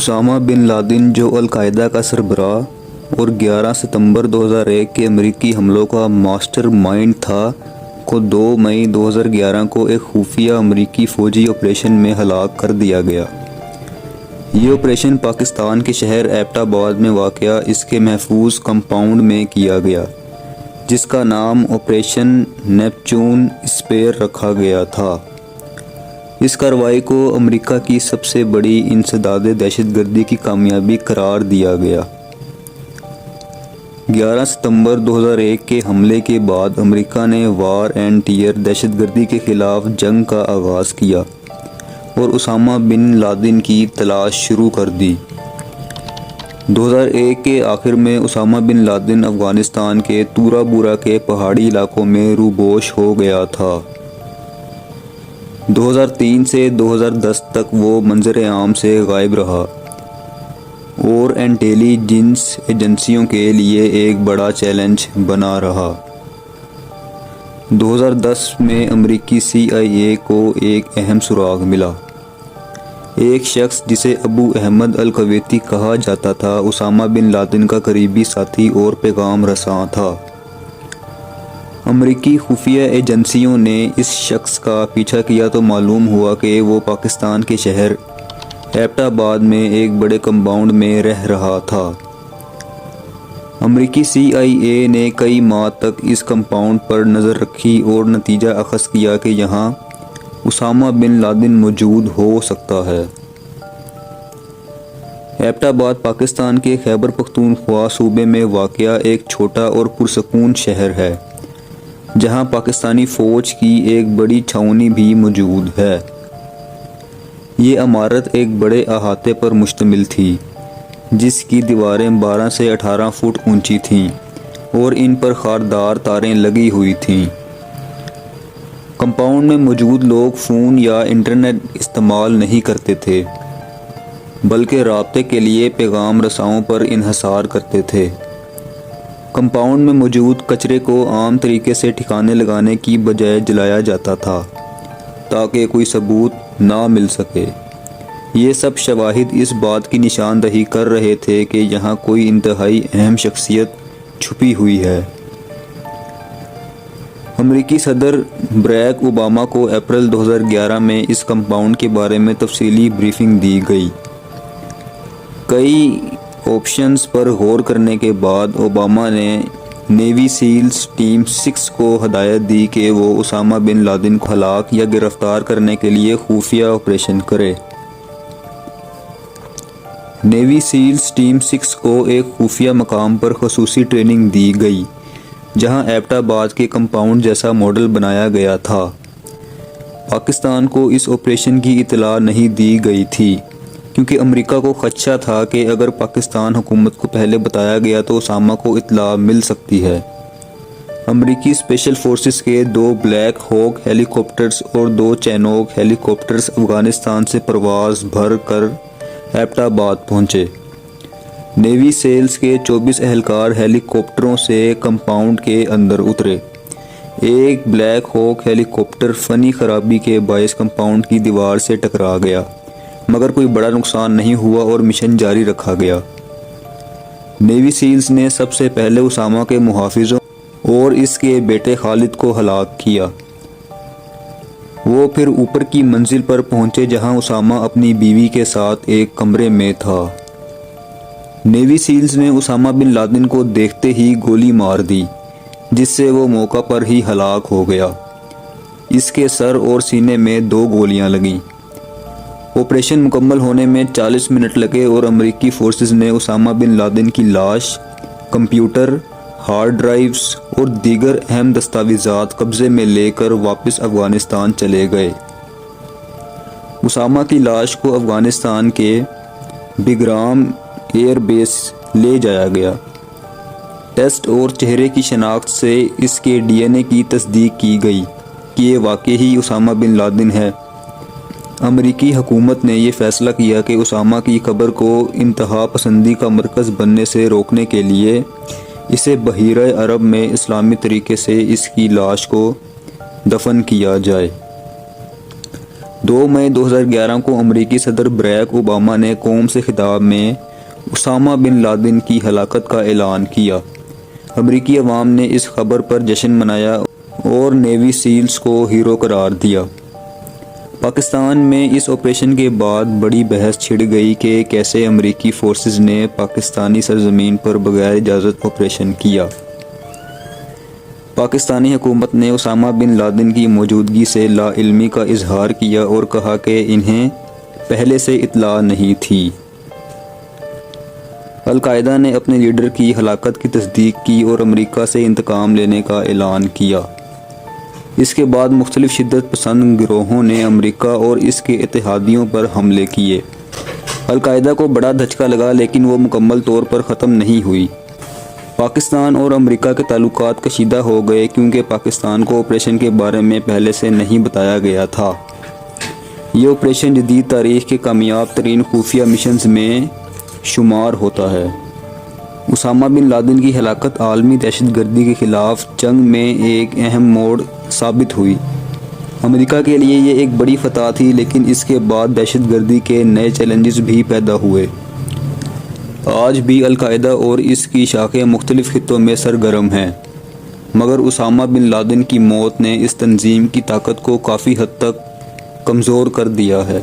Usama bin Laden جو القاعدہ کا سربراہ اور 11 ستمبر 2001 کے امریکی حملوں کا ماسٹر مائنڈ تھا کو 2 مئی 2011 کو ایک خفیہ امریکی فوجی آپریشن میں ہلاک کر دیا گیا۔ یہ آپریشن پاکستان کے شہر ایبٹ آباد میں واقع اس کے محفوظ کمپاؤنڈ میں کیا گیا، جس کا نام آپریشن نیپچون اسپیئر رکھا گیا تھا۔ اس کارروائی کو امریکہ کی سب سے بڑی انسداد دہشت گردی کی کامیابی قرار دیا گیا۔ 11 ستمبر 2001 کے حملے کے بعد امریکہ نے وار اینڈ ٹیئر دہشت گردی کے خلاف جنگ کا آغاز کیا اور اسامہ بن لادن کی تلاش شروع کر دی۔ 2001 کے آخر میں اسامہ بن لادن افغانستان کے تورا بورا کے پہاڑی علاقوں میں روبوش ہو گیا تھا۔ 2003 سے 2010 تک وہ منظر عام سے غائب رہا اور انٹیلی جنس ایجنسیوں کے لیے ایک بڑا چیلنج بنا رہا۔ 2010 میں امریکی CIA کو ایک اہم سراغ ملا۔ ایک شخص جسے ابو احمد الکویتی کہا جاتا تھا اسامہ بن لادن کا قریبی ساتھی اور پیغام رساں تھا۔ امریکی خفیہ ایجنسیوں نے اس شخص کا پیچھا کیا تو معلوم ہوا کہ وہ پاکستان کے شہر ایبٹ آباد میں ایک بڑے کمپاؤنڈ میں رہ رہا تھا۔ امریکی CIA نے کئی ماہ تک اس کمپاؤنڈ پر نظر رکھی اور نتیجہ اخذ کیا کہ یہاں اسامہ بن لادن موجود ہو سکتا ہے۔ ایبٹ آباد پاکستان کے خیبر پختونخوا صوبے میں واقع ایک چھوٹا اور پرسکون شہر ہے، جہاں پاکستانی فوج کی ایک بڑی چھاؤنی بھی موجود ہے۔ یہ عمارت ایک بڑے احاطے پر مشتمل تھی، جس کی دیواریں 12 سے 18 فٹ اونچی تھیں اور ان پر خاردار تاریں لگی ہوئی تھیں۔ کمپاؤنڈ میں موجود لوگ فون یا انٹرنیٹ استعمال نہیں کرتے تھے، بلکہ رابطے کے لیے پیغام رساؤں پر انحصار کرتے تھے۔ کمپاؤنڈ میں موجود کچرے کو عام طریقے سے ٹھکانے لگانے کی بجائے جلایا جاتا تھا تاکہ کوئی ثبوت نہ مل سکے۔ یہ سب شواہد اس بات کی نشاندہی کر رہے تھے کہ یہاں کوئی انتہائی اہم شخصیت چھپی ہوئی ہے۔ امریکی صدر براک اوباما کو اپریل 2011 میں اس کمپاؤنڈ کے بارے میں تفصیلی بریفنگ دی گئی۔ کئی آپشنز پر غور کرنے کے بعد اوباما نے نیوی سیلز ٹیم 6 کو ہدایت دی کہ وہ اسامہ بن لادن کو ہلاک یا گرفتار کرنے کے لیے خفیہ آپریشن کرے۔ نیوی سیلز ٹیم 6 کو ایک خفیہ مقام پر خصوصی ٹریننگ دی گئی، جہاں ایبٹ آباد کے کمپاؤنڈ جیسا ماڈل بنایا گیا تھا۔ پاکستان کو اس آپریشن کی اطلاع نہیں دی گئی تھی، کیونکہ امریکہ کو خدشہ تھا کہ اگر پاکستان حکومت کو پہلے بتایا گیا تو اسامہ کو اطلاع مل سکتی ہے۔ امریکی اسپیشل فورسز کے 2 بلیک ہوک ہیلی کاپٹرز اور 2 چینوک ہیلی کاپٹرز افغانستان سے پرواز بھر کر ایبٹ آباد پہنچے۔ نیوی سیلز کے 24 اہلکار ہیلی کاپٹروں سے کمپاؤنڈ کے اندر اترے۔ ایک بلیک ہوک ہیلی کاپٹر فنی خرابی کے باعث کمپاؤنڈ کی دیوار سے ٹکرا گیا، مگر کوئی بڑا نقصان نہیں ہوا اور مشن جاری رکھا گیا۔ نیوی سیلز نے سب سے پہلے اسامہ کے محافظوں اور اس کے بیٹے خالد کو ہلاک کیا۔ وہ پھر اوپر کی منزل پر پہنچے جہاں اسامہ اپنی بیوی کے ساتھ ایک کمرے میں تھا۔ نیوی سیلز نے اسامہ بن لادن کو دیکھتے ہی گولی مار دی، جس سے وہ موقع پر ہی ہلاک ہو گیا۔ اس کے سر اور سینے میں 2 گولیاں لگیں۔ آپریشن مکمل ہونے میں 40 منٹ لگے اور امریکی فورسز نے اسامہ بن لادن کی لاش، کمپیوٹر، ہارڈ ڈرائیوز اور دیگر اہم دستاویزات قبضے میں لے کر واپس افغانستان چلے گئے۔ اسامہ کی لاش کو افغانستان کے بگرام ایئر بیس لے جایا گیا۔ ٹیسٹ اور چہرے کی شناخت سے اس کے DNA کی تصدیق کی گئی کہ یہ واقعی اسامہ بن لادن ہے۔ امریکی حکومت نے یہ فیصلہ کیا کہ اسامہ کی قبر کو انتہا پسندی کا مرکز بننے سے روکنے کے لیے اسے بحیرہ عرب میں اسلامی طریقے سے اس کی لاش کو دفن کیا جائے۔ 2 مئی 2011 کو امریکی صدر براک اوباما نے قوم سے خطاب میں اسامہ بن لادن کی ہلاکت کا اعلان کیا۔ امریکی عوام نے اس خبر پر جشن منایا اور نیوی سیلز کو ہیرو قرار دیا۔ پاکستان میں اس آپریشن کے بعد بڑی بحث چھڑ گئی کہ کیسے امریکی فورسز نے پاکستانی سرزمین پر بغیر اجازت آپریشن کیا۔ پاکستانی حکومت نے اسامہ بن لادن کی موجودگی سے لا علمی کا اظہار کیا اور کہا کہ انہیں پہلے سے اطلاع نہیں تھی۔ القاعدہ نے اپنے لیڈر کی ہلاکت کی تصدیق کی اور امریکہ سے انتقام لینے کا اعلان کیا۔ اس کے بعد مختلف شدت پسند گروہوں نے امریکہ اور اس کے اتحادیوں پر حملے کیے۔ القاعدہ کو بڑا دھچکا لگا لیکن وہ مکمل طور پر ختم نہیں ہوئی۔ پاکستان اور امریکہ کے تعلقات کشیدہ ہو گئے کیونکہ پاکستان کو آپریشن کے بارے میں پہلے سے نہیں بتایا گیا تھا۔ یہ آپریشن جدید تاریخ کے کامیاب ترین خفیہ مشنز میں شمار ہوتا ہے۔ اسامہ بن لادن کی ہلاکت عالمی دہشت گردی کے خلاف جنگ میں ایک اہم موڑ ثابت ہوئی۔ امریکہ کے لیے یہ ایک بڑی فتح تھی لیکن اس کے بعد دہشت گردی کے نئے چیلنجز بھی پیدا ہوئے۔ آج بھی القاعدہ اور اس کی شاخیں مختلف خطوں میں سرگرم ہیں، مگر اسامہ بن لادن کی موت نے اس تنظیم کی طاقت کو کافی حد تک کمزور کر دیا ہے۔